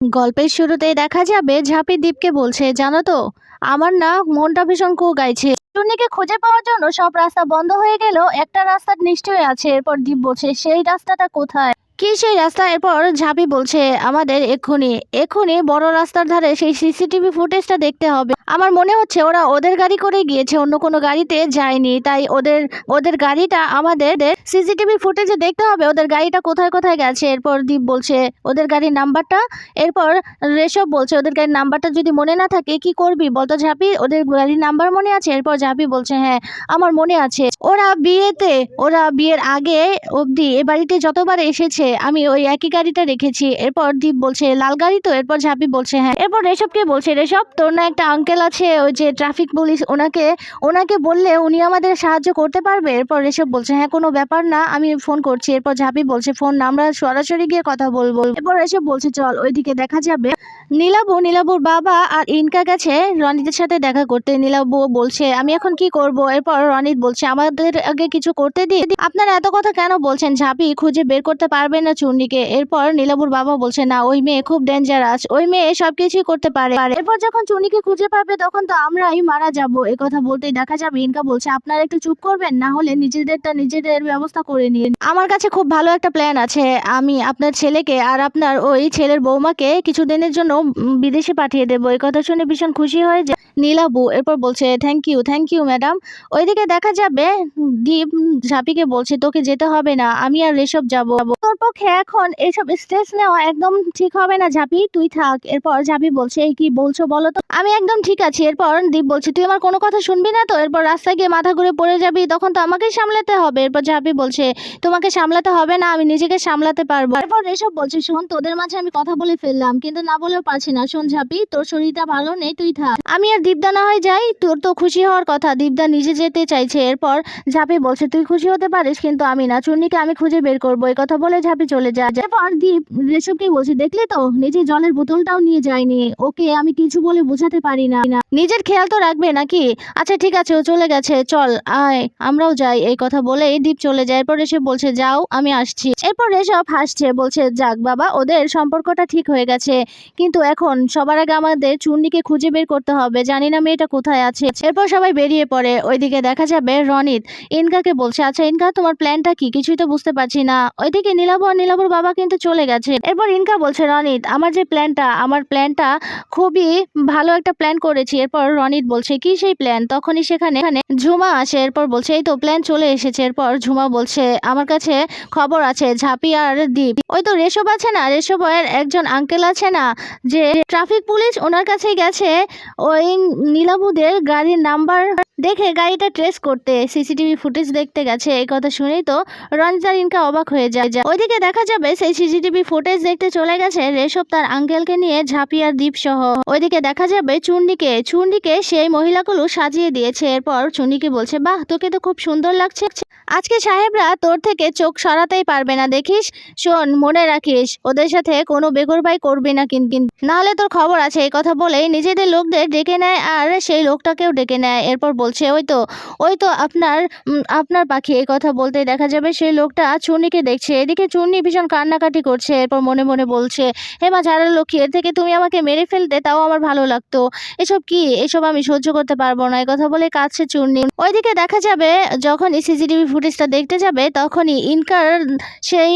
গল্পের শুরুতেই দেখা যাবে ঝাঁপি দীপকে বলছে, জানো তো, আমার না মনটা ভীষণ গাইছে। টুনিকে খুঁজে পাওয়ার জন্য সব রাস্তা বন্ধ হয়ে গেল, একটা রাস্তা নিশ্চয়ই আছে। এরপর দীপ বলছে, সেই রাস্তাটা কোথায়? কি সেই রাস্তা? এরপর ঝাঁপি বলছে, আমাদের এক্ষুনি এক্ষুনি বড় রাস্তার ধারে সেই সিসিটিভি ফুটেজটা দেখতে হবে। আমার মনে হচ্ছে ওরা ওদের গাড়ি করে গিয়েছে, অন্য কোনো গাড়িতে যায়নি, তাই ওদের ওদের গাড়িটা আমাদের সিসিটিভি ফুটেজে দেখতে হবে, ওদের গাড়িটা কোথায় কোথায় গেছে। এরপর দীপ বলছে ওদের গাড়ির নাম্বারটা। এরপর রেশব বলছে, ওদের গাড়ির নাম্বারটা যদি মনে না থাকে কি করবি বলতো ঝাঁপি, ওদের গাড়ির নাম্বার মনে আছে? এরপর ঝাঁপি বলছে, হ্যাঁ আমার মনে আছে, ওরা বিয়ের আগে অবধি এ বাড়িতে যতবার এসেছে আমি ওই একই গাড়িটা রেখেছি। এরপর দীপ বলছে, লাল গাড়ি তো? এরপর ঝাঁপি বলছে, হ্যাঁ। এরপর রেশবকে বলছে, রেশব তোর না একটা আঙ্কেল আছে, ওই যে ট্রাফিক পুলিশ, ওনাকে ওনাকে বললে উনি আমাদের সাহায্য করতে পারবে? এরপর রেশব বলছে, হ্যাঁ কোনো ব্যাপার না, আমি ফোন করছি। এরপর ঝাঁপি বলছে, ফোন না, আমরা সরাসরি গিয়ে কথা বলবো। এরপর রেশব বলছে, চল ওইদিকে দেখা যাবে। নীলাবুর বাবা আর ইনকা গেছে রনিতের সাথে দেখা করতে। নীলাবু বলছে, আমি এখন কি করব? এরপর রনিত বলছে, আমাদের আগে কিছু করতে দিন, আপনারা এত কথা কেন বলছেন? ঝাঁপি খুঁজে বের করতে পারবে না চূর্ণিকে। এরপর নীলাবুর বাবা বলছে, না ওই মেয়ে খুব ডেঞ্জারাস, ওই মেয়ে সবকিছুই করতে পারে। এরপর যখন চূর্ণিকে খুঁজে পাবে তখন তো আমরাই মারা যাব। এ কথা বলতেই দেখা যাবে ইনকা বলছে, আপনারা একটু চুপ করবেন, না হলে নিজেদের ব্যবস্থা করে নিন। আমার কাছে খুব ভালো একটা প্ল্যান আছে, আমি আপনার ছেলেকে আর আপনার ওই ছেলের বৌমাকে কিছুদিনের জন্য বিদেশে পাঠিয়ে দেবো। এই কথা শুনে ভীষণ খুশি হয়ে যায় নীলাবু। এরপর বলছে, থ্যাংক ইউ ম্যাডাম। ওইদিকে দেখা যাবে দীপ ঝাঁপিকে বলছে, তোকে যেতে হবে না, আমি আর রেশব যাব। তোর পক্ষে এখন এসব স্ট্রেস নেওয়া একদম ঠিক হবে না ঝাঁপি, তুই থাক। এরপর ঝাঁপি বলছে, এই কি বলছো বলো তো? আমি একদম ঠিক আছি। এরপর দীপ বলছে, তুই আমার কোনো কথা শুনবি না তো? এরপর রাস্তায় গিয়ে মাথা ঘুরে পড়ে যাবি, তখন তো আমাকেই সামলাতে হবে। এরপর ঝাঁপি বলছে, তোমাকে সামলাতে হবে না, আমি নিজেকে সামলাতে পারবো। এরপর রেশব বলছে, শোন, তোদের মাঝে আমি কথা বলে ফেললাম, কিন্তু না বলেও পারছি না। শোন ঝাঁপি, তোর শরীরটা ভালো নেই, তুই থাক, আমি আর দীপদা না হয় যাই। তোর তো খুশি হওয়ার কথা, দীপদা নিজে যেতে চাইছে। এরপর ঝাঁপি বলছে, তুই খুশি হতে পারিস, কিন্তু আমি না, চূর্ণিকে আমি খুঁজে বের করবো। এই কথা বলে ঝাঁপি চলে যায়। এরপর দীপ রেশবকে বলছে, দেখলি তো, নিজে জলের বোতলটাও নিয়ে যায়নি, ওকে আমি কিছু বলে বোঝাতে পারি না, নিজের খেয়াল তো রাখবে নাকি? আচ্ছা ঠিক আছে, ও চলে গেছে, চল আয় আমরাও যাই। এই কথা বলে দীপ চলে যায়। এরপর রেশব বলছে, যাও আমি আসছি। এরপর রেশব হাসছে, বলছে, যাক বাবা, ওদের সম্পর্কটা ঠিক হয়ে গেছে, কিন্তু এখন সবার আগে আমাদের চূর্ণিকে খুঁজে বের করতে হবে, জানি না মেয়েটা কোথায় আছে। এরপর সবাই বেরিয়ে পড়ে। ওইদিকে দেখা যাবে রনিত ইনকাকে বলছে, আচ্ছা ইনকা, তোমার প্ল্যানটা কি? কিছুই তো বুঝতে পারছি না। ওইদিকে নীলাবুর বাবা কিন্তু চলে গেছে। এরপর ইনকা বলছে, রনিত, আমার প্ল্যানটা খুবই ভালো একটা প্ল্যান করেছি। এরপর রনিত বলছে, কি সেই প্ল্যান? তখনই সেখানে ঝুমা আসে। এরপর বলছে, এই তো প্ল্যান চলে এসেছে। এরপর ঝুমা বলছে, আমার কাছে খবর আছে, ঝাঁপি আর দীপ, ওই তো রেশব আছে না, রেশবের একজন আঙ্কেল আছে না, যে ট্রাফিক পুলিশ, ওনার কাছে গেছে ওই নীলাবুদের গাড়ির নাম্বার দেখে গাড়িটা ট্রেস করতে, সিসিটিভি ফুটেজ দেখতে গেছে। এই কথা শুনেই তো রনিত আর ইনকা অবাক হয়ে যায়। ওইদিকে দেখা যাবে সেই সিসিটিভি ফুটেজ দেখতে চলে গেছে রেশব তার আঙ্কেলকে নিয়ে, ঝাঁপি আর দীপ সহ। ওইদিকে দেখা যাবে চুন্ডিকে সেই মহিলাগুলো সাজিয়ে দিয়েছে। এরপর চুন্ডিকে বলছে, বাহ, তোকে তো খুব সুন্দর লাগছে, আজকে সাহেবরা তোর থেকে চোখ সরাতেই পারবে না, দেখিস। শোন, মনে রাখিস, ওদের সাথে কোনো বেগরবাই করবি না, কিন্তু নাহলে তোর খবর আছে। এই কথা বলেই নিজেদের লোকদের ডেকে নেয় আর সেই লোকটাকেও ডেকে নেয়। এরপর বলছে, ওই তো আপনার পাখি। এই কথা বলতে দেখা যাবে সেই লোকটা চুন্নিকে দেখছে। এদিকে চুন্নি ভীষণ কান্নাকাটি করছে। এরপর মনে মনে বলছে, হেমা ঝাড়ার লক্ষ্মী, এর থেকে তুমি আমাকে মেরে ফেলতে, তাও আমার ভালো লাগতো। এসব আমি সহ্য করতে পারবো না। এই কথা বলে কাঁদছে চুন্নি। ওইদিকে দেখা যাবে যখন সিসিটিভি ফুটেজটা দেখতে যাবে তখনই ইনকার সেই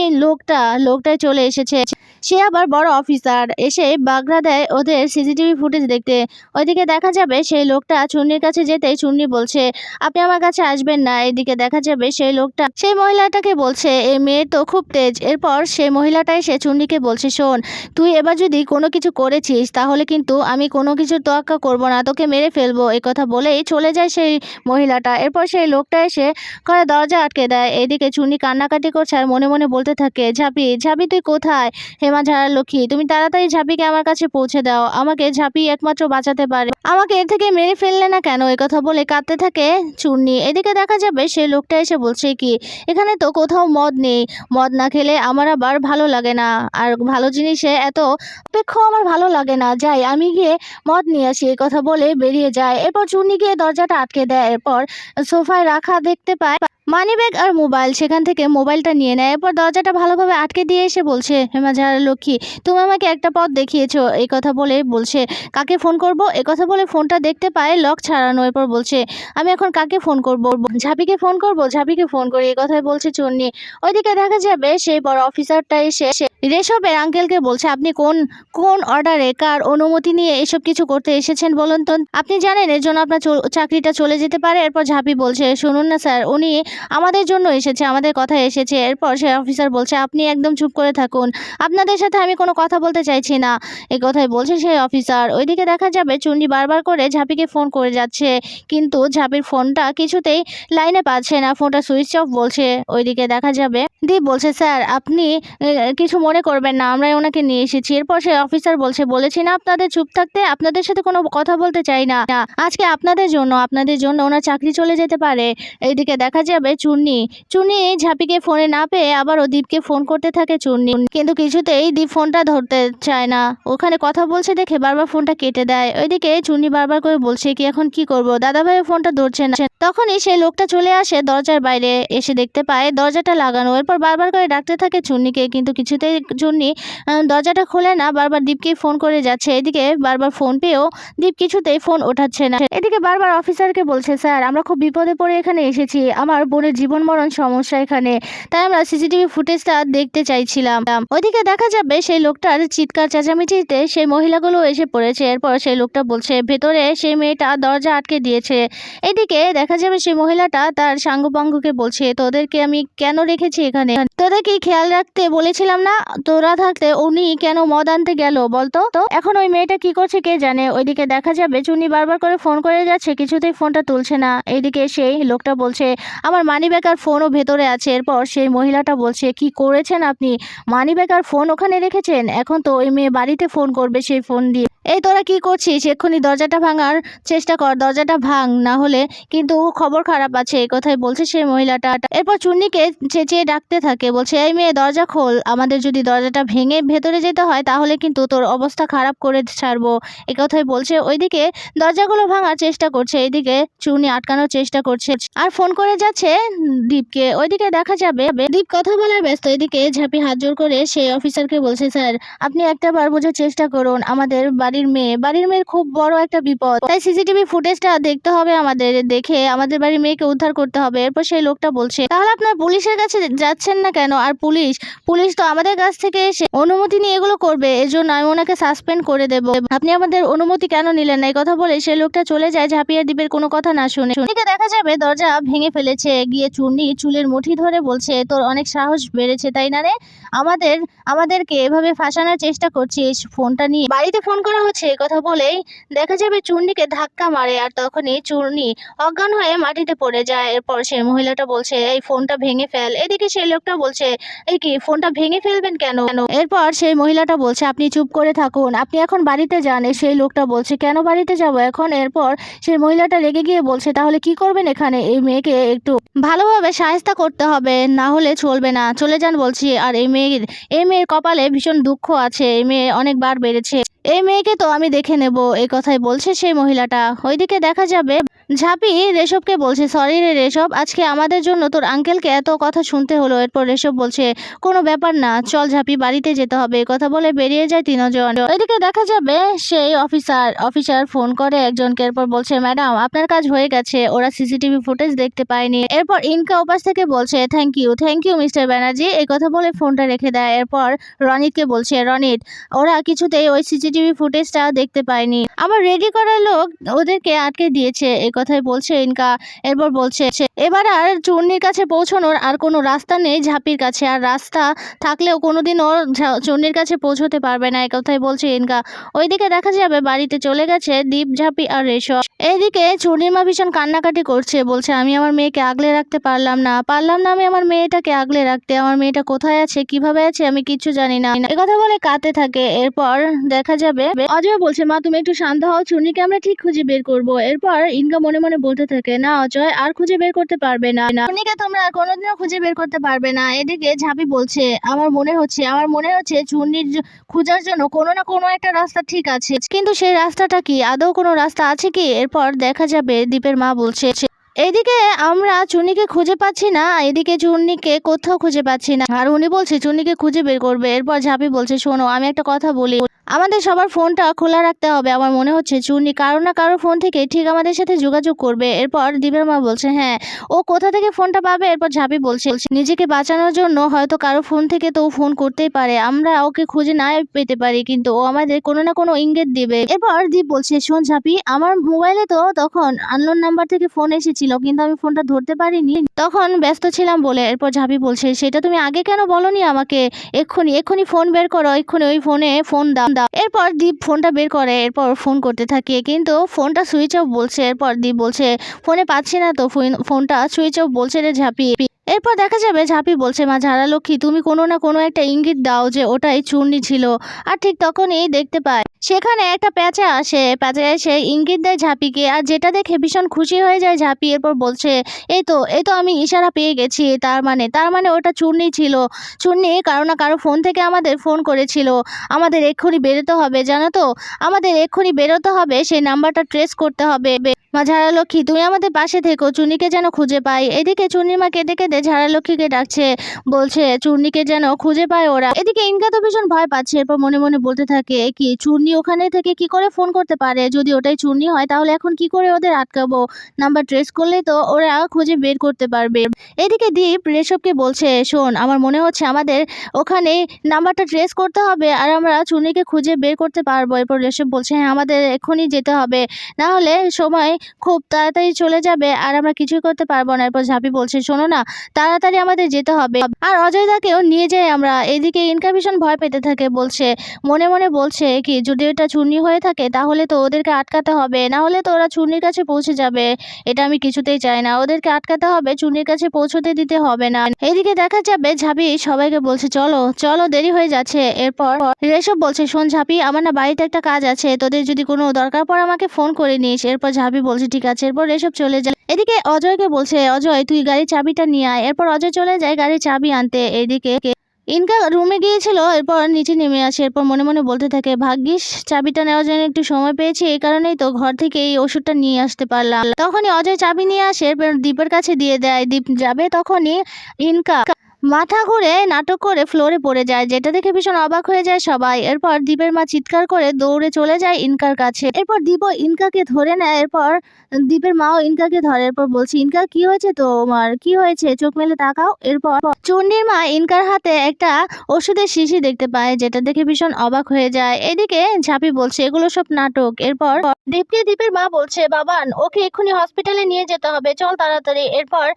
লোকটাই চলে এসেছে। সে আবার বড় অফিসার, এসে বাগড়া দেয় ওদের সিসিটিভি ফুটেজ দেখতে। ওইদিকে দেখা যাবে সেই লোকটা চুন্নির কাছে যেতেই চুন্নি বলছে, আপনি আমার কাছে আসবেন না। এদিকে দেখা যাবে সেই লোকটা সেই মহিলাটাকে বলছে, এই মেয়ে তো খুব তেজ। এরপর সেই মহিলাটা এসে চুন্নিকে বলছে, শোন, তুই এবার যদি কোনো কিছু করেছিস তাহলে কিন্তু আমি কোনো কিছু তোয়াক্কা করবো না, তোকে মেরে ফেলবো। এই কথা বলেই চলে যায় সেই মহিলাটা। এরপর সেই লোকটা এসে ঘরে দরজা আটকে দেয়। এদিকে চুন্নি কান্নাকাটি করছে আর মনে মনে বলতে থাকে, ঝাঁপি তুই কোথায়? হেমা ঝাড়ার লক্ষ্মী, তুমি তাড়াতাড়ি ঝাঁপিকে আমার কাছে পৌঁছে দাও, আমাকে ঝাঁপি একমাত্র বাঁচাতে পারে, আমাকে এর থেকে মেরে ফেললে না কেন? এই কথা বলে কাঁদতে থাকে চুন্নি। এদিকে দেখা যাবে সেই লোকটা এসে বলছে, কি এখানে তো কোথাও মদ নেই, মদ না খেলে আমার আবার ভালো লাগে না, আর ভালো জিনিসে এত অপেক্ষাও আমার ভালো লাগে না, যাই আমি গিয়ে মদ নিয়ে আসি। এই কথা বলে বেরিয়ে যায়। এরপর চুন্নি গিয়ে দরজাটা আটকে দেয়। এরপর সোফায় রাখা দেখতে পায় মানিব্যাগ আর মোবাইল সেখান থেকে মোবাইলটা নিয়ে নেয়। এরপর দরজাটা ভালোভাবে আটকে দিয়ে এসে বলছে, হেমা ঝাড় লক্ষ্মী, তুমি আমাকে একটা পথ দেখিয়েছো। এই কথা বলে বলছে, কাকে ফোন করব? এই কথা বলে ফোনটা দেখতে পায় লক ছাড়ানো। এরপর বলছে, আমি এখন কাকে ফোন করব? ঝাঁপিকে ফোন করব, ঝাঁপিকে ফোন করি। এই কথাই বলছে চুন্নি। ওইদিকে দেখা যাবে সেই বড় অফিসারটা এসে রেশবের আঙ্কেলকে বলছে, আপনি কোন কোন অর্ডারে কার অনুমতি নিয়ে এসব কিছু করতে এসেছেন বলুন তো? আপনি জানেন এর জন্য আপনার চাকরিটা চলে যেতে পারে। এরপর ঝাঁপি বলছে, শুনুন না স্যার, উনি আমাদের জন্য এসেছে, আমাদের কথা এসেছে। এরপর সে অফিসার বলছে, আপনি একদম চুপ করে থাকুন, আপনাদের সাথে আমি কোনো কথা বলতে চাইছি না। এই কথাই বলছে সেই অফিসার। ওইদিকে দেখা যাবে চুন্নি বারবার করে ঝাঁপিকে ফোন করে যাচ্ছে, কিন্তু ঝাঁপির ফোনটা কিছুতেই লাইনে পাচ্ছে না, ফোনটা সুইচ অফ বলছে। ওইদিকে দেখা যাবে দীপ বলছে, স্যার আপনি কিছু মনে করবেন না, আমরাই ওনাকে নিয়ে এসেছি। এরপর সে অফিসার বলছে, বলেছি না আপনাদের চুপ থাকতে, আপনাদের সাথে কোনো কথা বলতে চাই না। আজকে আপনাদের জন্য ওনার চাকরি চলে যেতে পারে। এইদিকে দেখা যাবে চুন্নি ঝাঁপিকে ফোনে না পেয়ে আবারও দীপকে ফোন করতে থাকে চুন্নি, কিন্তু কিছুতেই দীপ ফোনটা ধরতে চায় না। ওখানে কথা বলছে দেখে বারবার ফোনটা কেটে দেয়। ওইদিকে চুন্নি বারবার করে বলছে, কি এখন কি করব, দাদাভাই ফোনটা ধরছে না। তখনই সেই লোকটা চলে আসে দরজার বাইরে, এসে দেখতে পায় দরজাটা লাগানো। এরপর বারবার করে ডাকতে থাকে চুন্নিকে, কিন্তু কিছুতেই চুন্নি দরজাটা খোলে না, বারবার দীপকেই ফোন করে যাচ্ছে। এদিকে বারবার ফোন পেয়েও দীপ কিছুতেই ফোন ওঠাচ্ছে না। এদিকে বারবার অফিসারকে বলছে, স্যার আমরা খুব বিপদে পড়ে এখানে এসেছি, আমার বোনের জীবন মরণ সমস্যা এখানে, তাই আমরা সিসিটিভি ফুটেজটা দেখতে চাইছিলাম। ওইদিকে দেখা যাবে সেই লোকটার চিৎকার চেঁচামেচিতে সেই মহিলাগুলো এসে পড়েছে। এরপর সেই লোকটা বলছে, ভেতরে সেই মেয়েটা দরজা আটকে দিয়েছে। এদিকে দেখা যাবে সেই মহিলাটা তার সাঙ্গপাঙ্গকে বলছে, তোদেরকে আমি কেন রেখেছি এখানে, তোদের কি খেয়াল রাখতে বলেছিলাম না? তোরা থাকতে উনি কেন মদ আনতে গেল বলতো? তো এখন ওই মেয়েটা কি করছে কে জানে। ওইদিকে দেখা যাবে চুনি বারবার করে ফোন করে যাচ্ছে, কিছুতেই ফোনটা তুলছে না। এইদিকে সেই লোকটা বলছে, আমার মানিব্যাগ আর ফোনও ভেতরে আছে। এরপর সেই মহিলাটা বলছে, কি করেছেন আপনি, মানিব্যাগ আর ফোন ওখানে রেখেছেন? এখন তো ওই মেয়ে বাড়িতে ফোন করবে সেই ফোন দিয়ে। এই তোরা কি করছিস, এক্ষুনি দরজাটা ভাঙার চেষ্টা কর, দরজাটা ভাঙ, না হলে কিন্তু খবর খারাপ আছে। এই কথাই বলছে সেই মহিলাটা। এরপর চুন্নিকে চেঁচিয়ে ডাকতে থাকে, বলছে, এই মেয়ে দরজা খোল, আমাদের যদি দরজাটা ভেঙে ভেতরে যেতে হয় তাহলে কিন্তু তোর অবস্থা খারাপ করে ছাড়বো। এই কথাই বলছে। ওইদিকে দরজাগুলো ভাঙার চেষ্টা করছে, এইদিকে চুন্নি আটকানোর চেষ্টা করছে আর ফোন করে যাচ্ছে দীপকে। ওইদিকে দেখা যাবে দীপ কথা বলার ব্যস্ত। এদিকে ঝাঁপি হাত জোর করে সেই অফিসারকে বলছে, স্যার আপনি একটা বার বোঝার চেষ্টা করুন, আমাদের বাড়ির মেয়ের খুব বড় একটা বিপদ, তাই সিসিটিভি ফুটেজটা দেখতে হবে আমাদের, দেখে আমাদের বাড়ির মেয়েকে উদ্ধার করতে হবে। এরপর সেই লোকটা বলছে, তাহলে আপনার পুলিশের কাছে যাচ্ছেন না কেন? আর পুলিশ তো আমাদের কাছ থেকে এসে অনুমতি নিয়ে এগুলো করবে, এজন্য আমি ওনাকে সাসপেন্ড করে দেব, আপনি আমাদের অনুমতি কেন নিলেন না? এই কথা বলে সেই লোকটা চলে যায় ঝাঁপিয়ে দীপের কোনো কথা না শুনে। এদিকে দেখা যাবে দরজা ভেঙে ফেলেছে, গিয়ে চুন্নি চুলের মুঠি ধরে বলছে, তোর অনেক সাহস বেড়েছে তাই না রে, আমাদেরকে এভাবে ফাঁসানোর চেষ্টা করছিস, ফোনটা নিয়ে বাড়িতে ফোন করা হচ্ছে। এই কথা বলেই দেখা যাবে চুন্নিকে ধাক্কা মারে, আর তখনই চুন্নি অজ্ঞান হয়ে মাটিতে পড়ে যায়। এরপর সেই মহিলাটা বলছে, এই ফোনটা ভেঙে ফেল। এদিকে সেই লোকটা বলছে, এই কি, ফোনটা ভেঙে ফেলবেন কেন? এরপর সেই মহিলাটা বলছে, আপনি চুপ করে থাকুন, আপনি এখন বাড়িতে যান। সেই লোকটা বলছে, কেন বাড়িতে যাব এখন? এরপর সেই মহিলাটা রেগে গিয়ে বলছে, তাহলে কি করবেন এখানে? এই মেয়েকে একটু ভালোভাবে শায়েস্তা করতে হবে, না হলে চলবে না, চলে যান বলছি। আর এই মেয়ের কপালে ভীষণ দুঃখ আছে, এই মেয়ে অনেকবার বেড়েছে, এই মেয়েকে তো আমি দেখে নেব। এই কথাই বলছে সেই মহিলাটা। ওইদিকে দেখা যাবে ঝাঁপি রেশবকে বলছে, সরি রে রেশব, আজকে আমাদের জন্য তোর আঙ্কেলকে এত কথা শুনতে হলো। এরপর রেশব বলছে, কোনো ব্যাপার না, চল ঝাঁপি, বাড়িতে যেতে হবে। এই কথা বলে বেরিয়ে যায় তিনজন। ওইদিকে দেখা যাবে সেই অফিসার ফোন করে একজনকে। এরপর বলছে, ম্যাডাম আপনার কাজ হয়ে গেছে, ওরা সিসিটিভি ফুটেজ দেখতে পায়নি। এরপর ইনকা উপাস থেকে বলছে, থ্যাংক ইউ মিস্টার ব্যানার্জি। এই কথা বলে ফোনটা রেখে দেয়। এরপর রনিতকে বলছে, রনিত, ওরা কিছুতেই ওই সিসিটিভি ফুটেজটা দেখতে পায়নি, আমার রেডি করা লোক ওদেরকে আটকে দিয়েছে। এই কথাই বলছে ইনকা। এরপর বলছে, এবার আর চূর্ণির কাছে পৌঁছানোর আর কোনো রাস্তা নেই ঝাঁপির কাছে, আর রাস্তা থাকলেও কোনোদিন ওর চূর্ণির কাছে পৌঁছতে পারবে না। এই কথাই বলছে ইনকা। ওইদিকে দেখা যাবে বাড়িতে চলে গেছে দীপ, ঝাঁপি আর রেশব। এইদিকে চূর্ণির মা ভীষণ কান্নাকাটি করছে, বলছে, আমি আমার মেয়েকে আগলে রাখতে পারলাম না আমি আমার মেয়েটাকে আগলে রাখতে, আমার মেয়েটা কোথায় আছে, কিভাবে আছে, আমি কিচ্ছু জানি না। এই কথা বলে কাঁদতে থাকে। এরপর দেখা যাবে অজয় বলছে, মা তুমি একটু শান্ত হও, চূর্ণিকে আমরা ঠিক খুঁজে বের করব। এরপর ইনকা মনে মনে বলতে থাকে, না অজয়, আর খুঁজে বের করতে পারবে না, চূর্ণিকে তোমরা আর কোনোদিনও খুঁজে বের করতে পারবে না। এদিকে ঝাঁপি বলছে, আমার মনে হচ্ছে চূর্ণির খোঁজার জন্য কোনো না কোনো একটা রাস্তা ঠিক আছে, কিন্তু সেই রাস্তাটা কি, আদৌ কোনো রাস্তা আছে কি? এরপর দেখা যাবে দীপের মা বলছে, এদিকে আমরা চুন্নিকে খুঁজে পাচ্ছি না, এদিকে চুন্নিকে কোথাও খুঁজে পাচ্ছি না। আর উনি বলছে চুন্নিকে খুঁজে বের করবে। এরপর ঝাঁপি বলছে শোনো আমি একটা কথা বলি, আমাদের সবার ফোনটা খোলা রাখতে হবে। আমার মনে হচ্ছে চুন্নি কারো না কারো ফোন থেকে ঠিক আমাদের সাথে যোগাযোগ করবে। এরপর দীপের মা বলছে হ্যাঁ, ও কোথা থেকে ফোনটা পাবে? এরপর ঝাঁপি বলছে নিজেকে বাঁচানোর জন্য হয়তো কারো ফোন থেকে তো ও ফোন করতেই পারে, আমরা ওকে খুঁজে না পেতে পারি কিন্তু ও আমাদের কোনো না কোনো ইঙ্গিত দিবে। এরপর দীপ বলছে শোন ঝাঁপি, আমার মোবাইলে তো তখন আননোন নাম্বার থেকে ফোন এসেছিল কিন্তু আমি ফোনটা ধরতে পারিনি, তখন ব্যস্ত ছিলাম বলে। এরপর ঝাঁপি বলছে সেটা তুমি আগে কেন বলনি আমাকে? এক্ষুনি এক্ষুনি ফোন বের করো, এক্ষুনি ওই ফোনে ফোন দাও। এরপর দীপ ফোনটা বের করে, এরপর ফোন করতে থাকে কিন্তু ফোনটা সুইচ অফ বলছে। এরপর দীপ বলছে ফোনে পাচ্ছি না তো, ফোনটা সুইচ অফ বলছে রে ঝাঁপি। এরপর দেখা যাবে ঝাঁপি বলছে মা ঝাড়ালক্ষ্মী তুমি কোনো না কোনো একটা ইঙ্গিত দাও যে ওটাই চূর্ণি ছিল। আর ঠিক তখনই দেখতে পায় সেখানে একটা প্যাঁচা আসে, প্যাঁচা এসে ইঙ্গিত দেয় ঝাঁপিকে, আর যেটা দেখে ভীষণ খুশি হয়ে যায় ঝাঁপি। এরপর বলছে এই তো আমি ইশারা পেয়ে গেছি, তার মানে ওটা চূর্ণি ছিল। চূর্ণি কারো না কারো ফোন থেকে আমাদের ফোন করেছিল। আমাদের এক্ষুনি বেরোতে হবে জানো তো, আমাদের এক্ষুনি বেরোতে হবে, সেই নাম্বারটা ট্রেস করতে হবে। মা ঝাড়ালক্ষ্মী তুমি আমাদের পাশে থেকো, চুন্নিকে যেন খুঁজে পাই। এদিকে চুন্নির মা কেঁদে কেঁদে ঝাড়ালক্ষ্মীকে ডাকছে, বলছে চুন্নিকে যেন খুঁজে পায় ওরা। এদিকে ইনকা তো ভীষণ ভয় পাচ্ছে, এরপর মনে মনে বলতে থাকে কি চুন্নি ওখানে থেকে কি করে ফোন করতে পারে? যদি ওটাই চুন্নি হয় তাহলে এখন কি করে ওদের আটকাবো? নাম্বার ট্রেস করলেই তো ওরা খুঁজে বের করতে পারবে। এদিকে দীপ রেশবকে বলছে শোন আমার মনে হচ্ছে আমাদের ওখানে নাম্বারটা ট্রেস করতে হবে আর আমরা চুন্নিকে খুঁজে বের করতে পারবো। এরপর রেশব বলছে হ্যাঁ আমাদের এক্ষুনি যেতে হবে, না হলে সময় খুব তাড়াতাড়ি চলে যাবে আর আমরা কিছুই করতে পারবো না। এরপর ঝাঁপি বলছে শোনো না, তাড়াতাড়ি আমাদের যেতে হবে আর অজয় দাকেও নিয়ে যাই আমরা। এদিকে ইনকা ভীষণ ভয় পেতে থাকে, বলছে মনে মনে বলছে কি যদি এটা চুন্নি হয়ে থাকে তাহলে তো ওদেরকে আটকাতে হবে, না হলে তো ওরা চুন্নির কাছে পৌঁছে যাবে। এটা আমি কিছুতেই চাই না, ওদেরকে আটকাতে হবে, চুন্নির কাছে পৌঁছতে দিতে হবে না। এদিকে দেখা যাবে ঝাঁপি সবাইকে বলছে চলো চলো দেরি হয়ে যাচ্ছে। এরপর রেশব বলছে শোন ঝাঁপি আমার না বাড়িতে একটা কাজ আছে, তোদের যদি কোনো দরকার পড়ে আমাকে ফোন করে নিস। এরপর ঝাঁপি বলছে ঠিক আছে। এরপর রেশব চলে যায়। এদিকে অজয়কে বলছে অজয় তুই গাড়ির চাবিটা নিয়ে আয়। এরপর অজয় চলে যায় গাড়ির চাবি আনতে। এদিকে ইনকা রুমে গিয়েছিল, এরপর নিচে নেমে আসে। এরপর মনে মনে বলতে থাকে ভাগ্যিস চাবিটা নেওয়ার জন্য একটু সময় পেয়েছি, এই কারণেই তো ঘর থেকে এই ওষুধটা নিয়ে আসতে পারলাম। তখনই অজয় চাবি নিয়ে আসে, এরপর দীপের কাছে দিয়ে দেয়। দীপ যাবে তখনই ইনকা মাথা ঘুরে নাটক করে ফ্লোরে পড়ে যায়, যেটা দেখে ভীষণ অবাক হয়ে যায় সবাই। এরপর দীপের মা চিৎকার করে দৌড়ে চলে যায় ইনকার কাছে। এরপর দীপও ইনকাকে ধরে নেয়, এরপর দীপের মাও ইনকাকে ধরে। এরপর বলছে ইনকা কি হয়েছে তোমার, কি হয়েছে, চোখ মেলে তাকাও। এরপর চুন্নির মা ইনকার হাতে একটা ওষুধের শিশি দেখতে পায়, যেটা দেখে ভীষণ অবাক হয়ে যায়। এদিকে ঝাঁপি বলছে এগুলো সব নাটক। এরপর দীপের মা বলছে বাবান ওকে এক্ষুনি হসপিটালে নিয়ে যেতে হবে, চল তাড়াতাড়ি। এরপর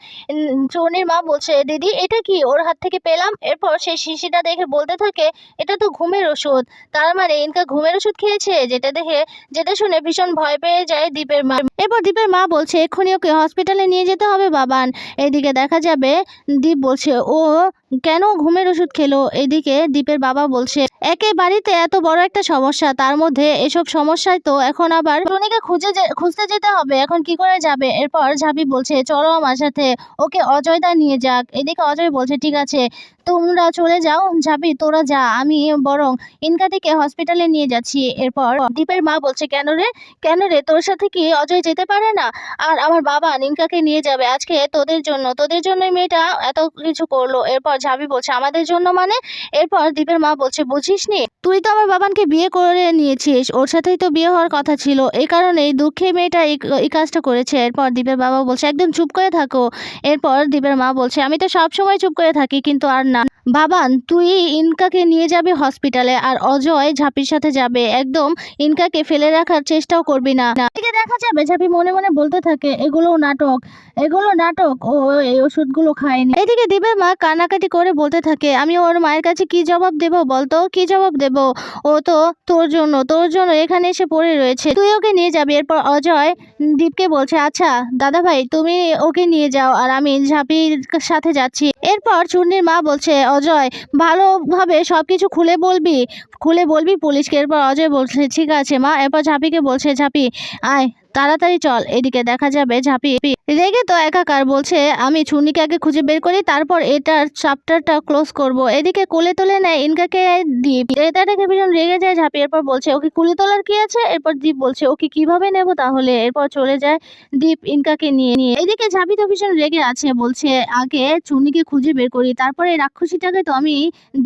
চুন্নির মা বলছে দিদি এটা কি ওর হাত থেকে পেলাম। এরপর সেই শিশিটা দেখে বলতে থাকে এটা তো ঘুমের ওষুধ, তার মানে ইনকা ঘুমের ওষুধ খেয়েছে। যেটা শুনে ভীষণ ভয় পেয়ে যায় দীপের মা। এরপর দীপের মা বলছে এক্ষুনি ওকে হসপিটালে নিয়ে যেতে হবে বাবান। এদিকে দেখা যাবে দীপ বলছে ও কেন ঘুমের ওষুধ খেলো। এদিকে দীপের বাবা বলছে একে বাড়িতে এত বড় একটা সমস্যা, তার মধ্যে এসব সমস্যায় তো এখন আবার টুনিকে খুঁজতে যেতে হবে, এখন কি করে যাবে। এরপর ঝাঁপি বলছে চলো আমার সাথে, ওকে অজয়দা নিয়ে যাক। এদিকে অজয় বলছে ঠিক আছে তোমরা চলে যাও, ঝাঁপি তোরা যা, আমি বরং ইনকাদিকে হসপিটালে নিয়ে যাচ্ছি। এরপর দীপের মা বলছে কেন রে তোর সাথে কি অজয় যেতে পারে না? আর আমার বাবা নিনকাকে নিয়ে যাবে আজকে তোদের জন্যই মেয়েটা এত কিছু করলো। এরপর ঝাঁপি বলছে আমাদের জন্য মানে? এরপর দীপের মা বলছে বুঝিসনি, তুই তো আমার বাবানকে বিয়ে করে নিয়েছিস, ওর সাথেই তো বিয়ে হওয়ার কথা ছিল, এই কারণেই দুঃখে মেয়েটা এই কাজটা করেছে। এরপর দীপের বাবা বলছে একদম চুপ করে থাকো। এরপর দীপের মা বলছে আমি তো সব সময় চুপ করে থাকি কিন্তু আর না, বাবান তুই ইনকাকে নিয়ে যাবে হসপিটালে আর অজয় ঝাঁপির সাথে যাবে, একদম ইনকাকে ফেলে রাখার চেষ্টাও করবি না। এদিকে দেখা যাবে ঝাঁপি মনে মনে বলতে থাকে এগুলো নাটক, ও এই ওষুধগুলো খায়নি। এদিকে দীপের মা কান্নাকাটি করে বলতে থাকে আমি ওর মায়ের কাছে কি জবাব দেব বলতো, কি জবাব দেব? ও তো তোর জন্য এখানে এসে পড়ে রয়েছে, তুই ওকে নিয়ে যাবি। এরপর অজয় দীপকে বলছে আচ্ছা দাদা ভাই তুমি ওকে নিয়ে যাও আর আমি ঝাঁপির সাথে যাচ্ছি। এরপর চুন্নির মা বলছে অজয় ভালোভাবে সবকিছু খুলে বলবি পুলিশকে। এরপর অজয় বলছে ঠিক আছে মা। এরপর ঝাঁপিকে বলছে ঝাঁপি আয় তাড়াতাড়ি চল। এদিকে দেখা যাবে ঝাঁপি রেগে তো একাকার, বলছে আমি চুন্নিকে আগে খুঁজে বের করি, তারপর এটার চ্যাপ্টারটা ক্লোজ করব। এদিকে কোলে তুলে নেয় ইনকাকে দীপ। এটা দেখে ভীষণ রেগে যায় ঝাঁপি। এরপর বলছে ওকে কুলে তোলার কি আছে। এরপর দীপ বলছে ওকে কিভাবে নেব তাহলে। এরপর চলে যায় দীপ ইনকাকে নিয়ে নিয়ে। এদিকে ঝাঁপি তো ভীষণ রেগে আছে, বলছে আগে চুন্নিকে খুঁজে বের করি, তারপরে রাক্ষসীটাকে তো আমি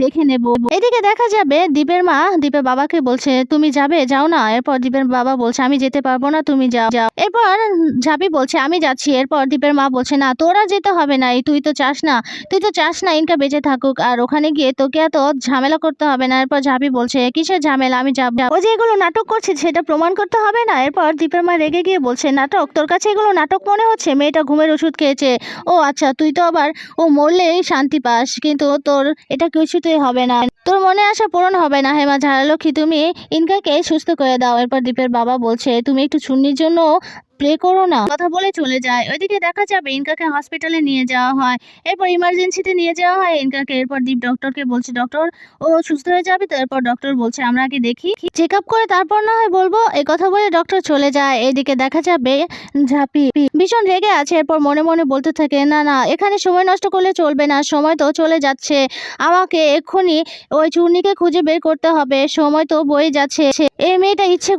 দেখে নেব। এদিকে দেখা যাবে দীপের মা দীপের বাবাকে বলছে তুমি যাবে, যাও না। এরপর দীপের বাবা বলছে আমি যেতে পারবো না, তুমি যাও যাও। এরপর ঝাঁপি বলছে আমি যাচ্ছি। এরপর দীপের মা বলছে না তোরা যেতে হবে না, তুই তো চাস না ইনকা বেঁচে থাকুক, আর ওখানে গিয়ে তোকে এত ঝামেলা করতে হবে না। এরপর ঝাঁপি বলছে কিসের ঝামেলা, আমি যাব। ও যে এগুলো নাটক করছে সেটা প্রমাণ করতে হবে না। এরপর দীপের মা রেগে গিয়ে বলছে নাটক, তোর কাছে এগুলো নাটক মনে হচ্ছে? মেয়েটা ঘুমের ওষুধ খেয়েছে। ও আচ্ছা, তুই তো আবার ও মরলেই শান্তি পাস, কিন্তু তোর এটা কিছুতেই হবে না, তোর মনে আশা পূরণ হবে না। হেমা ঝাড়লক্ষ্মী, তুমি ইনকাকে সুস্থ করে দাও। এরপর দীপের বাবা বলছে তুমি একটু চুন্নির জন্য প্রে করো না। কথা বলে চলে যায়। ওইদিকে দেখা যাবে ইনকাকে হসপিটালে নিয়ে যাওয়া হয়। এরপর ইমার্জেন্সিতে নিয়ে যাওয়া হয় ইনকাকে। এরপর দীপ ডক্টরকে বলছে ডক্টর ও সুস্থ হয়ে যাবে তো। এরপর ডক্টর বলছে আমরা আগে দেখি, চেক আপ করে তারপর না হয় বলবো। এই কথা বলে ডক্টর চলে যায়। এদিকে দেখা যাবে ঝাঁপি ভীষণ রেগে আছে। এরপর মনে মনে বলতে থাকে না না, এখানে সময় নষ্ট করলে চলবে না, সময় তো চলে যাচ্ছে, আমাকে এক্ষুনি ওই চূর্ণিকে খুঁজে বের করতে হবে, সময় তো বয়ে যাচ্ছে। এই মেয়েটা ইচ্ছে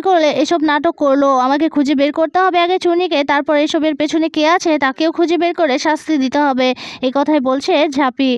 করে এসব নাটক করলো, আমাকে খুঁজে বের করতে হবে আগে চূর্ণিকে, তারপর এসবের পেছনে কে আছে তাকেও খুঁজে বের করে শাস্তি দিতে হবে। এই কথাই বলছে ঝাঁপি।